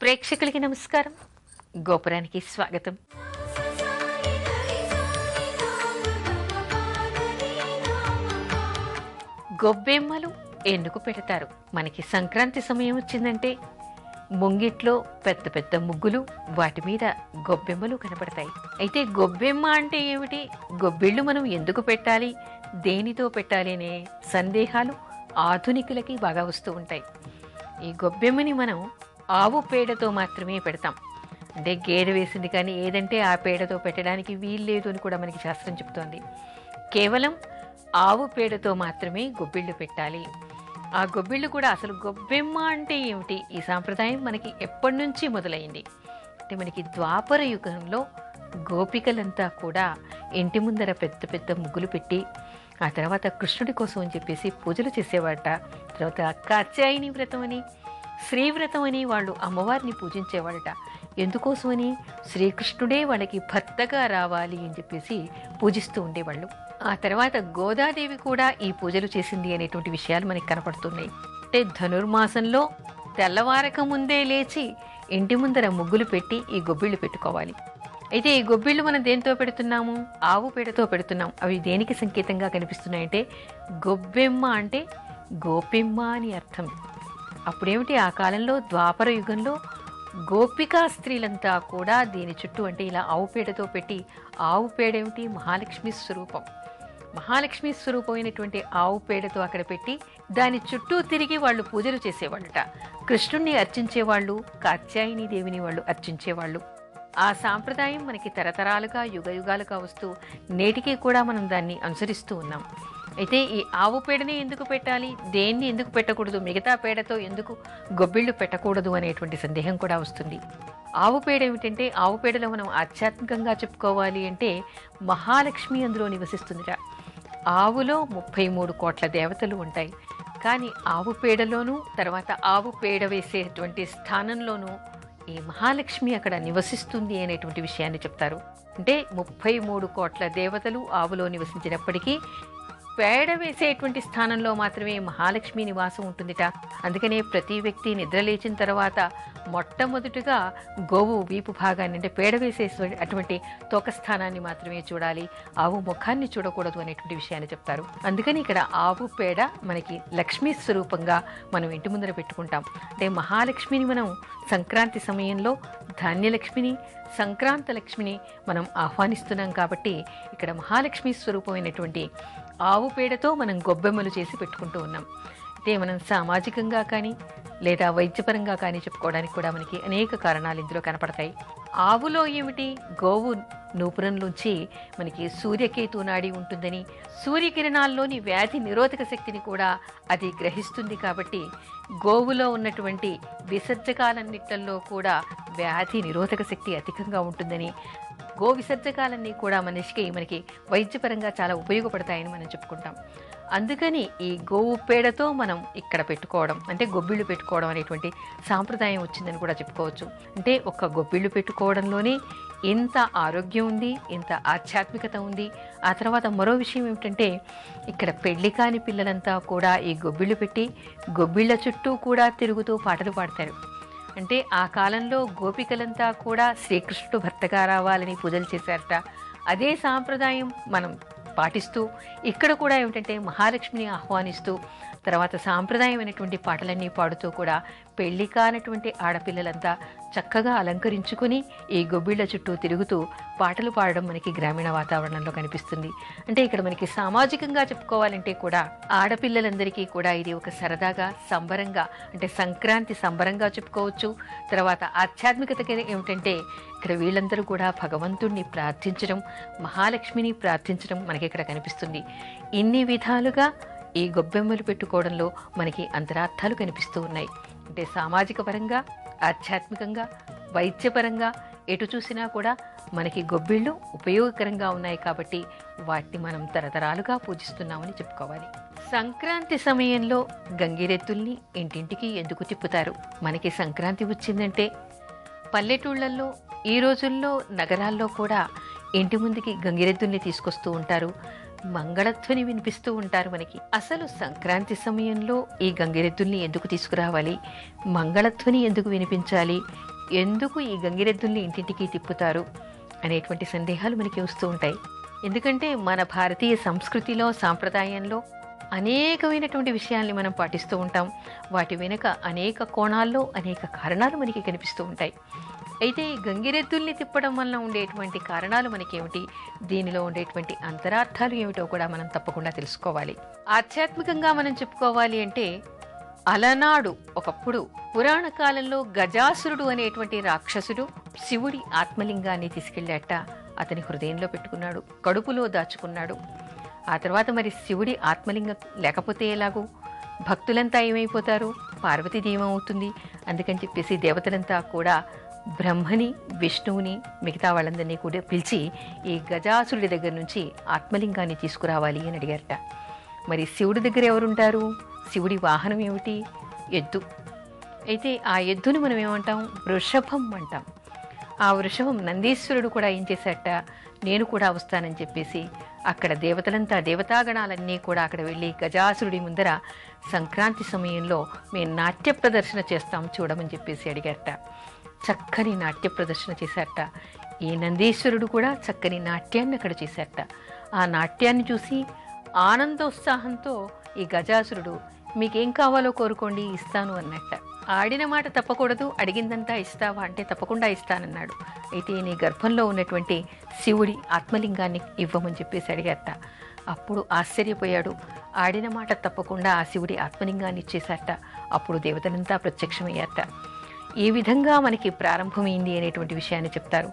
ప్రేక్షకులకి నమస్కారం. గోపురానికి స్వాగతం. గొబ్బెమ్మలు ఎందుకు పెడతారు? మనకి సంక్రాంతి సమయం వచ్చిందంటే ముంగిట్లో పెద్ద పెద్ద ముగ్గులు, వాటి మీద గొబ్బెమ్మలు కనపడతాయి. అయితే గొబ్బెమ్మ అంటే ఏమిటి, గొబ్బిళ్ళు మనం ఎందుకు పెట్టాలి, దేనితో పెట్టాలి అనే సందేహాలు ఆధునికులకి బాగా వస్తూ ఉంటాయి. ఈ గొబ్బెమ్మని మనం ఆవు పేడతో మాత్రమే పెడతాం. అంటే గేదె వేసింది కానీ ఏదంటే ఆ పేడతో పెట్టడానికి వీల్లేదు అని కూడా మనకి శాస్త్రం చెప్తోంది. కేవలం ఆవు పేడతో మాత్రమే గొబ్బిళ్ళు పెట్టాలి. ఆ గొబ్బిళ్ళు కూడా అసలు గొబ్బెమ్మ అంటే ఏమిటి, ఈ సాంప్రదాయం మనకి ఎప్పటి నుంచి మొదలైంది అంటే మనకి ద్వాపర యుగంలో గోపికలంతా కూడా ఇంటి ముందర పెద్ద పెద్ద ముగ్గులు పెట్టి ఆ తర్వాత కృష్ణుడి కోసం అని చెప్పేసి పూజలు చేసేవాట. తర్వాత కాత్యాయని వ్రతం అని, శ్రీవ్రతం అని వాళ్ళు అమ్మవారిని పూజించేవాడట. ఎందుకోసమని, శ్రీకృష్ణుడే వాళ్ళకి భర్తగా రావాలి అని చెప్పేసి పూజిస్తూ ఉండేవాళ్ళు. ఆ తర్వాత గోదాదేవి కూడా ఈ పూజలు చేసింది అనేటువంటి విషయాలు మనకి కనపడుతున్నాయి. అంటే ధనుర్మాసంలో తెల్లవారక ముందే లేచి ఇంటి ముందర ముగ్గులు పెట్టి ఈ గొబ్బిళ్ళు పెట్టుకోవాలి. అయితే ఈ గొబ్బిళ్ళు మనం దేంతో పెడుతున్నాము, ఆవు పేడతో పెడుతున్నాం. అవి దేనికి సంకేతంగా కనిపిస్తున్నాయంటే, గొబ్బెమ్మ అంటే గోపిమ్మ అని అర్థం. అప్పుడేమిటి, ఆ కాలంలో ద్వాపర యుగంలో గోపికా స్త్రీలంతా కూడా దీని చుట్టూ అంటే ఇలా ఆవు పేడతో పెట్టి, ఆవు పేడ ఏమిటి, మహాలక్ష్మి స్వరూపం. మహాలక్ష్మి స్వరూపమైనటువంటి ఆవు పేడతో అక్కడ పెట్టి దాని చుట్టూ తిరిగి వాళ్ళు పూజలు చేసేవాళ్ళట. కృష్ణుణ్ణి అర్చించేవాళ్ళు, కాత్యాయని దేవిని వాళ్ళు అర్చించేవాళ్ళు. ఆ సాంప్రదాయం మనకి తరతరాలుగా యుగయుగాలుగా వస్తూ నేటికి కూడా మనం దాన్ని అనుసరిస్తూ ఉన్నాం. అయితే ఈ ఆవు పేడని ఎందుకు పెట్టాలి, దేన్ని ఎందుకు పెట్టకూడదు, మిగతా పేడతో ఎందుకు గొబ్బిళ్ళు పెట్టకూడదు అనేటువంటి సందేహం కూడా వస్తుంది. ఆవు పేడ ఏమిటంటే, ఆవు పేడలో మనం ఆధ్యాత్మికంగా చెప్పుకోవాలి అంటే మహాలక్ష్మి అందులో నివసిస్తుందిట. ఆవులో 33 కోట్ల దేవతలు ఉంటాయి. కానీ ఆవు పేడలోనూ తర్వాత ఆవు పేడ వేసేటువంటి స్థానంలోనూ ఈ మహాలక్ష్మి అక్కడ నివసిస్తుంది అనేటువంటి విషయాన్ని చెప్తారు. అంటే 33 కోట్ల దేవతలు ఆవులో నివసించినప్పటికీ పేడ వేసేటువంటి స్థానంలో మాత్రమే మహాలక్ష్మి నివాసం ఉంటుందిట. అందుకనే ప్రతి వ్యక్తి నిద్ర లేచిన తర్వాత మొట్టమొదటిగా గోవు వీపు భాగాన్ని అంటే పేడ వేసే అటువంటి తోక స్థానాన్ని మాత్రమే చూడాలి, ఆవు ముఖాన్ని చూడకూడదు అనేటువంటి విషయాన్ని చెప్తారు. అందుకని ఇక్కడ ఆవు పేడ మనకి లక్ష్మీ స్వరూపంగా మనం ఇంటి ముందర పెట్టుకుంటాం. అంటే మహాలక్ష్మిని మనం సంక్రాంతి సమయంలో ధాన్యలక్ష్మిని, సంక్రాంత లక్ష్మిని మనం ఆహ్వానిస్తున్నాం. కాబట్టి ఇక్కడ మహాలక్ష్మి స్వరూపమైనటువంటి ఆవు పేడతో మనం గొబ్బెమ్మలు చేసి పెట్టుకుంటూ ఉన్నాం. అయితే మనం సామాజికంగా కానీ లేదా వైద్యపరంగా కానీ చెప్పుకోవడానికి కూడా మనకి అనేక కారణాలు ఇందులో కనపడతాయి. ఆవులో ఏమిటి, గోవు నూపురంలోంచి మనకి సూర్యకేతు నాడి ఉంటుందని, సూర్యకిరణాల్లోని వ్యాధి నిరోధక శక్తిని కూడా అది గ్రహిస్తుంది. కాబట్టి గోవులో ఉన్నటువంటి విసర్జకాలన్నిట్లలో కూడా వ్యాధి నిరోధక శక్తి అధికంగా ఉంటుందని, గో విసర్జకాలన్నీ కూడా మనకి వైద్యపరంగా చాలా ఉపయోగపడతాయని మనం చెప్పుకుంటాం. అందుకని ఈ గోవు పేడతో మనం ఇక్కడ పెట్టుకోవడం అంటే గొబ్బిళ్ళు పెట్టుకోవడం అనేటువంటి సాంప్రదాయం వచ్చిందని కూడా చెప్పుకోవచ్చు. అంటే ఒక్క గొబ్బిళ్ళు పెట్టుకోవడంలోనే ఇంత ఆరోగ్యం ఉంది, ఇంత ఆధ్యాత్మికత ఉంది. ఆ తర్వాత మరో విషయం ఏమిటంటే, ఇక్కడ పెళ్లి కాని పిల్లలంతా కూడా ఈ గొబ్బిళ్ళు పెట్టి గొబ్బిళ్ళ చుట్టూ కూడా తిరుగుతూ పాటలు పాడతారు. అంటే ఆ కాలంలో గోపికలంతా కూడా శ్రీకృష్ణుడు భర్తగా రావాలని పూజలు చేశారట. అదే సాంప్రదాయం మనం పాటిస్తూ ఇక్కడ కూడా ఏమిటంటే మహాలక్ష్మిని ఆహ్వానిస్తూ తర్వాత సాంప్రదాయమైనటువంటి పాటలన్నీ పాడుతూ కూడా పెళ్లి కానటువంటి ఆడపిల్లలంతా చక్కగా అలంకరించుకుని ఈ గొబ్బిళ్ళ చుట్టూ తిరుగుతూ పాటలు పాడడం మనకి గ్రామీణ వాతావరణంలో కనిపిస్తుంది. అంటే ఇక్కడ మనకి సామాజికంగా చెప్పుకోవాలంటే కూడా ఆడపిల్లలందరికీ కూడా ఇది ఒక సరదాగా సంబరంగా అంటే సంక్రాంతి సంబరంగా చెప్పుకోవచ్చు. తర్వాత ఆధ్యాత్మికత ఏమిటంటే ఇక్కడ వీళ్ళందరూ కూడా భగవంతుణ్ణి ప్రార్థించడం, మహాలక్ష్మిని ప్రార్థించడం మనకి ఇక్కడ కనిపిస్తుంది. ఇన్ని విధాలుగా ఈ గొబ్బెమ్మలు పెట్టుకోవడంలో మనకి అంతరార్థాలు కనిపిస్తూ ఉన్నాయి. అంటే సామాజిక పరంగా, ఆధ్యాత్మికంగా, వైద్యపరంగా ఎటు చూసినా కూడా మనకి గొబ్బిళ్ళు ఉపయోగకరంగా ఉన్నాయి. కాబట్టి వాటిని మనం తరతరాలుగా పూజిస్తున్నామని చెప్పుకోవాలి. సంక్రాంతి సమయంలో గంగిరెద్దుల్ని ఇంటింటికి ఎందుకు తిప్పుతారు? మనకి సంక్రాంతి వచ్చిందంటే పల్లెటూళ్లలో, ఈ రోజుల్లో నగరాల్లో కూడా ఇంటి ముందుకి గంగిరెద్దుల్ని తీసుకొస్తూ ఉంటారు. మంగళధ్వని వినిపిస్తూ ఉంటారు మనకి. అసలు సంక్రాంతి సమయంలో ఈ గంగిరెద్దుల్ని ఎందుకు తీసుకురావాలి, మంగళధ్వని ఎందుకు వినిపించాలి, ఎందుకు ఈ గంగిరెద్దుల్ని ఇంటింటికి తిప్పుతారు అనేటువంటి సందేహాలు మనకి వస్తూ ఉంటాయి. ఎందుకంటే మన భారతీయ సంస్కృతిలో, సాంప్రదాయంలో అనేకమైనటువంటి విషయాల్ని మనం పాటిస్తూ ఉంటాం. వాటి వెనుక అనేక కోణాల్లో అనేక కారణాలు మనకి కనిపిస్తూ ఉంటాయి. అయితే ఈ గంగిరెద్దుల్ని తిప్పడం వల్ల ఉండేటువంటి కారణాలు మనకేమిటి, దీనిలో ఉండేటువంటి అంతరార్థాలు ఏమిటో కూడా మనం తప్పకుండా తెలుసుకోవాలి. ఆధ్యాత్మికంగా మనం చెప్పుకోవాలి అంటే, అలనాడు ఒకప్పుడు పురాణ కాలంలో గజాసురుడు అనేటువంటి రాక్షసుడు శివుడి ఆత్మలింగాన్ని తీసుకెళ్ళాట. అతని హృదయంలో పెట్టుకున్నాడు, కడుపులో దాచుకున్నాడు. ఆ తర్వాత మరి శివుడి ఆత్మలింగం లేకపోతే ఎలాగూ, భక్తులంతా ఏమైపోతారు, పార్వతీదేవి ఏమవుతుంది? అందుకని చెప్పేసి దేవతలంతా కూడా బ్రహ్మని, విష్ణువుని, మిగతా వాళ్ళందరినీ కూడా పిలిచి ఈ గజాసురుడి దగ్గర నుంచి ఆత్మలింగాన్ని తీసుకురావాలి అని అడిగారట. మరి శివుడి దగ్గర ఎవరుంటారు? శివుడి వాహనం ఏమిటి? ఎద్దు. అయితే ఆ ఎద్దును మనం ఏమంటాం? వృషభం అంటాం. ఆ వృషభం నందీశ్వరుడు కూడా ఏం చేశాట, నేను కూడా వస్తానని చెప్పేసి అక్కడ దేవతలంతా, దేవతాగణాలన్నీ కూడా అక్కడ వెళ్ళి గజాసురుడి ముందర సంక్రాంతి సమయంలో మేము నాట్య ప్రదర్శన చేస్తాం చూడమని చెప్పేసి అడిగారట. చక్కని నాట్య ప్రదర్శన చేశారట. ఈ నందీశ్వరుడు కూడా చక్కని నాట్యాన్ని అక్కడ చేశారట. ఆ నాట్యాన్ని చూసి ఆనందోత్సాహంతో ఈ గజాసురుడు మీకేం కావాలో కోరుకోండి ఇస్తాను అన్నట్ట. ఆడిన మాట తప్పకూడదు, అడిగిందంతా ఇస్తావా అంటే తప్పకుండా ఇస్తానన్నాడు. అయితే నీ గర్భంలో ఉన్నటువంటి శివుడి ఆత్మలింగాన్ని ఇవ్వమని చెప్పేసి అడిగారట. అప్పుడు ఆశ్చర్యపోయాడు. ఆడిన మాట తప్పకుండా ఆ శివుడి ఆత్మలింగాన్ని ఇచ్చేశారట. అప్పుడు దేవతలంతా ప్రత్యక్షమయ్యారట. ఈ విధంగా మనకి ప్రారంభమైంది అనేటువంటి విషయాన్ని చెప్తారు.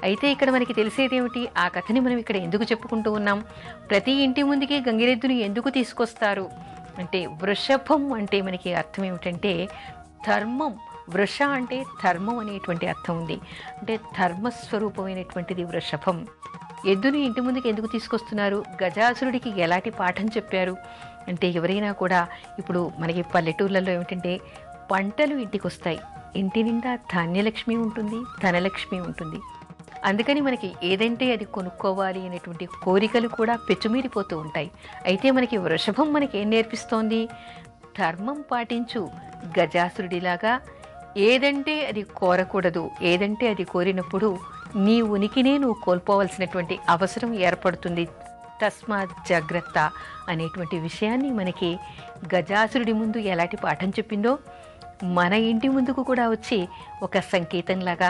అయితే ఇక్కడ మనకి తెలిసేదేమిటి, ఆ కథని మనం ఇక్కడ ఎందుకు చెప్పుకుంటూ ఉన్నాం? ప్రతి ఇంటి ముందుకి గంగిరెద్దుని ఎందుకు తీసుకొస్తారు అంటే, వృషభం అంటే మనకి అర్థం ఏమిటంటే ధర్మం. వృష అంటే ధర్మం అనేటువంటి అర్థం ఉంది. అంటే ధర్మస్వరూపమైనటువంటిది వృషభం. ఎద్దుని ఇంటి ముందుకు ఎందుకు తీసుకొస్తున్నారు? గజాసురుడికి ఎలాంటి పాఠం చెప్పారు అంటే, ఎవరైనా కూడా ఇప్పుడు మనకి పల్లెటూర్లలో ఏమిటంటే పంటలు ఇంటికి వస్తాయి, ఇంటి నిండా ధాన్యలక్ష్మి ఉంటుంది, ధనలక్ష్మి ఉంటుంది. అందుకని మనకి ఏదంటే అది కొనుక్కోవాలి అనేటువంటి కోరికలు కూడా పెచ్చుమీరిపోతూ ఉంటాయి. అయితే మనకి వృషభం మనకి ఏం నేర్పిస్తోంది? ధర్మం పాటించు, గజాసురుడిలాగా ఏదంటే అది కోరకూడదు, ఏదంటే అది కోరినప్పుడు నీ ఉనికినే నువ్వు కోల్పోవలసినటువంటి అవసరం ఏర్పడుతుంది, తస్మాత్ జాగ్రత్త అనేటువంటి విషయాన్ని మనకి గజాసురుడి ముందు ఎలాంటి పాఠం చెప్పిందో మన ఇంటి ముందుకు కూడా వచ్చి ఒక సంకేతంలాగా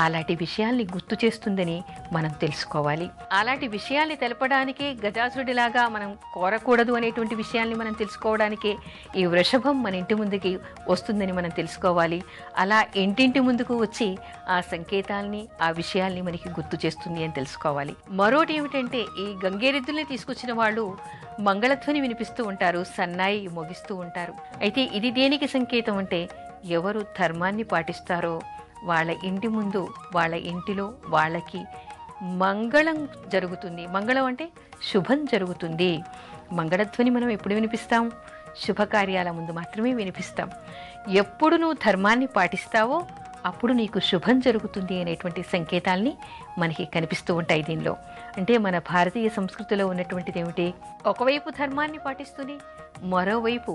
అలాంటి విషయాల్ని గుర్తు చేస్తుందని మనం తెలుసుకోవాలి. అలాంటి విషయాల్ని తెలపడానికే గజాసురుడిలాగా మనం కోరకూడదు అనేటువంటి విషయాల్ని మనం తెలుసుకోవడానికే ఈ వృషభం మన ఇంటి ముందుకి వస్తుందని మనం తెలుసుకోవాలి. అలా ఇంటింటి ముందుకు వచ్చి ఆ సంకేతాల్ని, ఆ విషయాల్ని మనకి గుర్తు చేస్తుంది అని తెలుసుకోవాలి. మరోటి ఏమిటంటే, ఈ గంగేరెద్దుల్ని తీసుకొచ్చిన వాళ్ళు మంగళధ్వని వినిపిస్తూ ఉంటారు, సన్నాయి మోగిస్తూ ఉంటారు. అయితే ఇది దేనికి సంకేతం అంటే, ఎవరు ధర్మాన్ని పాటిస్తారో వాళ్ళ ఇంటి ముందు, వాళ్ళ ఇంటిలో వాళ్ళకి మంగళం జరుగుతుంది. మంగళం అంటే శుభం జరుగుతుంది. మంగళధ్వని మనం ఎప్పుడు వినిపిస్తాం? శుభకార్యాల ముందు మాత్రమే వినిపిస్తాం. ఎప్పుడు నువ్వు ధర్మాన్ని పాటిస్తావో అప్పుడు నీకు శుభం జరుగుతుంది అనేటువంటి సంకేతాల్ని మనకి కనిపిస్తూ ఉంటాయి దీనిలో. అంటే మన భారతీయ సంస్కృతిలో ఉన్నటువంటిది ఏమిటి? ఒకవైపు ధర్మాన్ని పాటిస్తుంది, మరోవైపు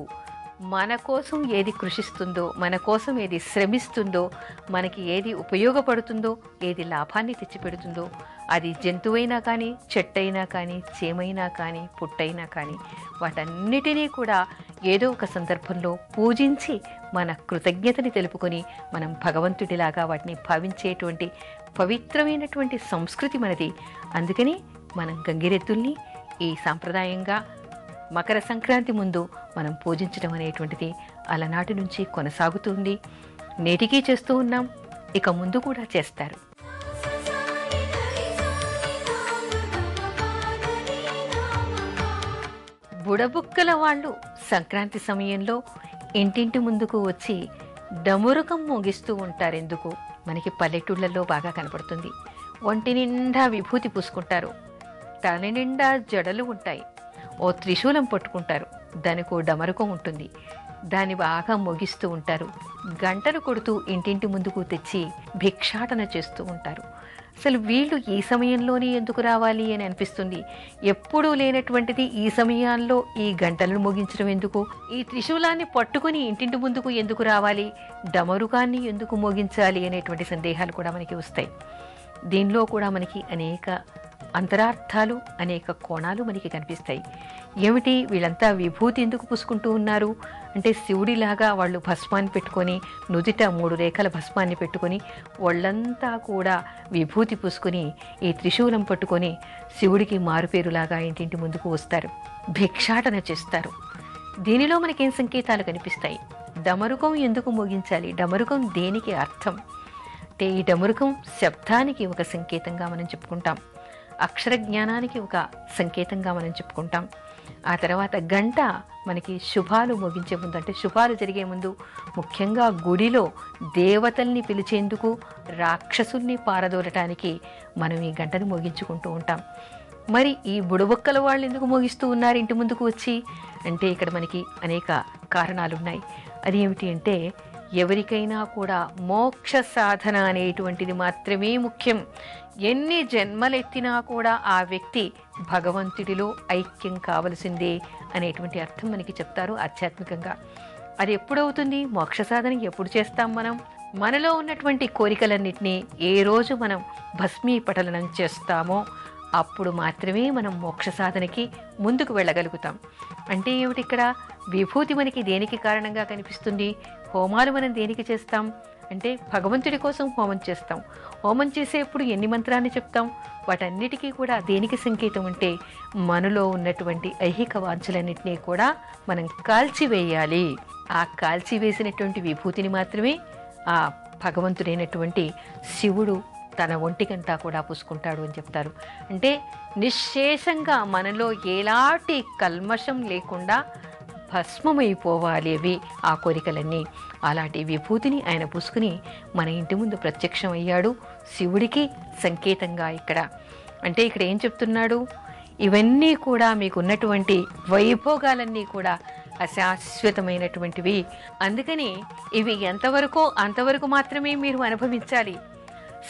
మన కోసం ఏది కృషిస్తుందో, మన కోసం ఏది శ్రమిస్తుందో, మనకి ఏది ఉపయోగపడుతుందో, ఏది లాభాన్ని తెచ్చిపెడుతుందో, అది జంతువైనా కానీ, చెట్టైనా కానీ, చేమైనా కానీ, పుట్టైనా కానీ, వాటన్నిటినీ కూడా ఏదో ఒక సందర్భంలో పూజించి మన కృతజ్ఞతని తెలుపుకొని మనం భగవంతుడిలాగా వాటిని భావించేటువంటి పవిత్రమైనటువంటి సంస్కృతి మనది. అందుకని మనం గంగిరెద్దుల్ని ఈ సాంప్రదాయంగా మకర సంక్రాంతి ముందు మనం పూజించడం అనేటువంటిది అలనాటి నుంచి కొనసాగుతుంది. నేటికీ చేస్తూ ఉన్నాం, ఇక ముందు కూడా చేస్తారు. బుడబుక్కల వాళ్ళు సంక్రాంతి సమయంలో ఇంటింటి ముందుకు వచ్చి డమురుకం మోగిస్తూ ఉంటారు. ఎందుకు? మనకి పల్లెటూళ్ళల్లో బాగా కనపడుతుంది. ఒంటి నిండా విభూతి పూసుకుంటారు, తల నిండా జడలు ఉంటాయి, ఓ త్రిశూలం పట్టుకుంటారు, దానికో డమరుకం ఉంటుంది. దాన్ని బాగా మోగిస్తూ ఉంటారు. గంటలు కొడుతూ ఇంటింటి ముందుకు తెచ్చి భిక్షాటన చేస్తూ ఉంటారు. అసలు వీళ్ళు ఈ సమయంలోనే ఎందుకు రావాలి అని అనిపిస్తుంది. ఎప్పుడూ లేనటువంటిది ఈ సమయాల్లో ఈ గంటలను మోగించడం ఎందుకు? ఈ త్రిశూలాన్ని పట్టుకుని ఇంటింటి ముందుకు ఎందుకు రావాలి? డమరుకాన్ని ఎందుకు మోగించాలి అనేటువంటి సందేహాలు కూడా మనకి వస్తాయి. దీనిలో కూడా మనకి అనేక అంతరార్థాలు, అనేక కోణాలు మనకి కనిపిస్తాయి. ఏమిటి, వీళ్ళంతా విభూతి ఎందుకు పూసుకుంటూ ఉన్నారు అంటే, శివుడిలాగా వాళ్ళు భస్మాన్ని పెట్టుకొని, నుదిట 3 రేఖల భస్మాన్ని పెట్టుకొని, వాళ్ళంతా కూడా విభూతి పూసుకొని ఈ త్రిశూలం పట్టుకొని శివుడికి మారుపేరులాగా ఇంటింటి ముందుకు వస్తారు, భిక్షాటన చేస్తారు. దీనిలో మనకేం సంకేతాలు కనిపిస్తాయి? డమరుకం ఎందుకు మోగించాలి? డమరుకం దేనికి అర్థం అంటే, ఈ డమరుకం శబ్దానికి ఒక సంకేతంగా మనం చెప్పుకుంటాం, అక్షర జ్ఞానానికి ఒక సంకేతంగా మనం చెప్పుకుంటాం. ఆ తర్వాత గంట మనకి శుభాలు మోగించే ముందు, అంటే శుభాలు జరిగే ముందు, ముఖ్యంగా గుడిలో దేవతల్ని పిలిచేందుకు, రాక్షసుల్ని పారదోలటానికి మనం ఈ గంటను మోగించుకుంటూ ఉంటాం. మరి ఈ బుడబొక్కల వాళ్ళు ఎందుకు మోగిస్తూ ఉన్నారు ఇంటి ముందుకు వచ్చి అంటే, ఇక్కడ మనకి అనేక కారణాలు ఉన్నాయి. అది ఏమిటి అంటే, ఎవరికైనా కూడా మోక్ష సాధన అనేటువంటిది మాత్రమే ముఖ్యం. ఎన్ని జన్మలెత్తినా కూడా ఆ వ్యక్తి భగవంతుడిలో ఐక్యం కావలసిందే అనేటువంటి అర్థం మనకి చెప్తారు ఆధ్యాత్మికంగా. అది ఎప్పుడవుతుంది? మోక్ష సాధన ఎప్పుడు చేస్తాం మనం? మనలో ఉన్నటువంటి కోరికలన్నింటినీ ఏ రోజు మనం భస్మీపటలనం చేస్తామో అప్పుడు మాత్రమే మనం మోక్ష సాధనకి ముందుకు వెళ్ళగలుగుతాం. అంటే ఏమిటి ఇక్కడ? విభూతి మనకి దేనికి కారణంగా కనిపిస్తుంది? హోమాలు మనం దేనికి చేస్తాం అంటే, భగవంతుడి కోసం హోమం చేస్తాం. హోమం చేసేప్పుడు ఎన్ని మంత్రాన్ని చెప్తాం? వాటన్నిటికీ కూడా దేనికి సంకేతం అంటే, మనలో ఉన్నటువంటి ఐహిక వాంఛలన్నింటినీ కూడా మనం కాల్చివేయాలి. ఆ కాల్చివేసినటువంటి విభూతిని మాత్రమే ఆ భగవంతుడైనటువంటి శివుడు తన ఒంటికంతా కూడా పూసుకుంటాడు అని చెప్తారు. అంటే నిశ్శేషంగా మనలో ఎలాంటి కల్మషం లేకుండా భస్మమైపోవాలి అవి ఆ కోరికలన్నీ. అలాంటి విభూతిని ఆయన పూసుకుని మన ఇంటి ముందు ప్రత్యక్షం అయ్యాడు, శివుడికి సంకేతంగా ఇక్కడ. అంటే ఇక్కడ ఏం చెప్తున్నాడు? ఇవన్నీ కూడా మీకున్నటువంటి వైభోగాలన్నీ కూడా అశాశ్వతమైనటువంటివి. అందుకని ఇవి ఎంతవరకో అంతవరకు మాత్రమే మీరు అనుభవించాలి.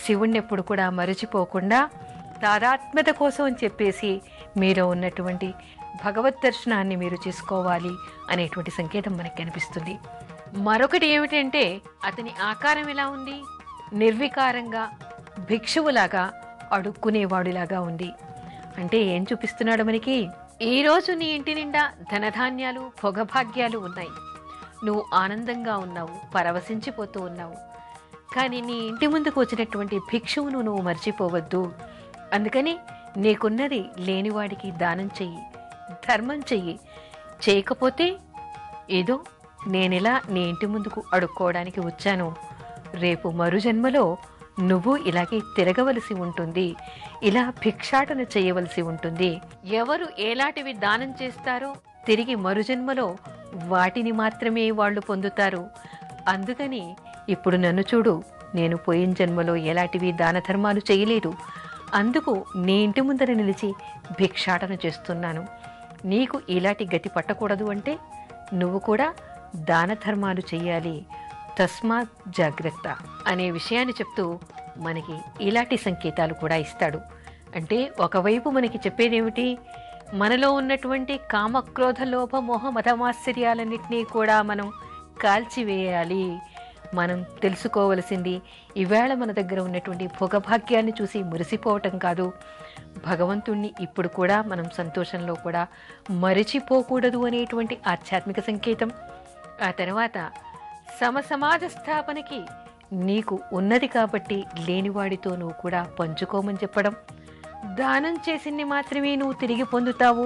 శివుణ్ణి ఎప్పుడు కూడా మరచిపోకుండా తాదాత్మ్యత కోసం అని చెప్పేసి మీలో ఉన్నటువంటి భగవద్ దర్శనాన్ని మీరు చేసుకోవాలి అనేటువంటి సంకేతం మనకు కనిపిస్తుంది. మరొకటి ఏమిటంటే, అతని ఆకారం ఎలా ఉంది? నిర్వికారంగా, భిక్షువులాగా, అడుక్కునేవాడిలాగా ఉంది. అంటే ఏం చూపిస్తున్నాడు మనకి? ఈరోజు నీ ఇంటి నిండా ధనధాన్యాలు, భోగభాగ్యాలు ఉన్నాయి, నువ్వు ఆనందంగా ఉన్నావు, పరవశించిపోతూ ఉన్నావు. కానీ నీ ఇంటి ముందుకు వచ్చినటువంటి భిక్షువును నువ్వు మర్చిపోవద్దు. అందుకని నీకున్నది లేనివాడికి దానం చెయ్యి, ధర్మం చెయ్యి. చేయకపోతే ఏదో నేనిలా నీ ఇంటి ముందుకు అడుక్కోవడానికి వచ్చాను, రేపు మరుజన్మలో నువ్వు ఇలాగే తిరగవలసి ఉంటుంది, ఇలా భిక్షాటన చేయవలసి ఉంటుంది. ఎవరు ఎలాంటివి దానం చేస్తారో తిరిగి మరుజన్మలో వాటిని మాత్రమే వాళ్ళు పొందుతారు. అందుకని ఇప్పుడు నన్ను చూడు, నేను పోయిన జన్మలో ఎలాంటివి దాన ధర్మాలు చేయలేదు, అందుకు నీ ఇంటి ముందర నిలిచి భిక్షాటన చేస్తున్నాను. నీకు ఇలాంటి గతి పట్టకూడదు అంటే నువ్వు కూడా దాన ధర్మాలు చెయ్యాలి, తస్మాత్ జాగ్రత్త అనే విషయాన్ని చెప్తూ మనకి ఇలాంటి సంకేతాలు కూడా ఇస్తాడు. అంటే ఒకవైపు మనకి చెప్పేదేమిటి? మనలో ఉన్నటువంటి కామక్రోధ లోభ మోహ మదమాశ్చర్యాలన్నింటినీ కూడా మనం కాల్చివేయాలి. మనం తెలుసుకోవలసింది ఈవేళ మన దగ్గర ఉన్నటువంటి భోగభాగ్యాన్ని చూసి మురిసిపోవటం కాదు, భగవంతుణ్ణి ఇప్పుడు కూడా మనం సంతోషంలో కూడా మరిచిపోకూడదు అనేటువంటి ఆధ్యాత్మిక సంకేతం. ఆ తర్వాత సమసమాజ స్థాపనకి నీకు ఉన్నది కాబట్టి లేనివాడితో నువ్వు కూడా పంచుకోమని చెప్పడం, దానం చేసింది మాత్రమే నువ్వు తిరిగి పొందుతావు,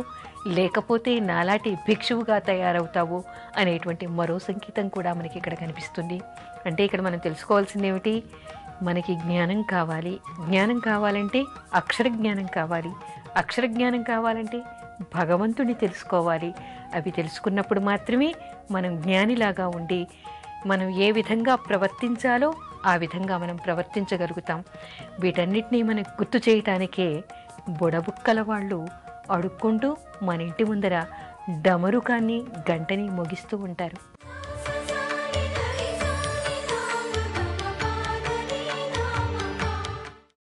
లేకపోతే నాలాంటి భిక్షువుగా తయారవుతావు అనేటువంటి మరో సంకేతం కూడా మనకి ఇక్కడ కనిపిస్తుంది. అంటే ఇక్కడ మనం తెలుసుకోవాల్సింది ఏమిటి? మనకి జ్ఞానం కావాలి. జ్ఞానం కావాలంటే అక్షర జ్ఞానం కావాలి. అక్షర జ్ఞానం కావాలంటే భగవంతుని తెలుసుకోవాలి. అవి తెలుసుకున్నప్పుడు మాత్రమే మనం జ్ఞానిలాగా ఉండి మనం ఏ విధంగా ప్రవర్తించాలో ఆ విధంగా మనం ప్రవర్తించగలుగుతాం. వీటన్నిటినీ మనకు గుర్తు చేయటానికే బుడబుక్కల వాళ్ళు అడుక్కుంటూ మన ఇంటి ముందర డమరుకాన్ని, గంటని మోగిస్తూ ఉంటారు.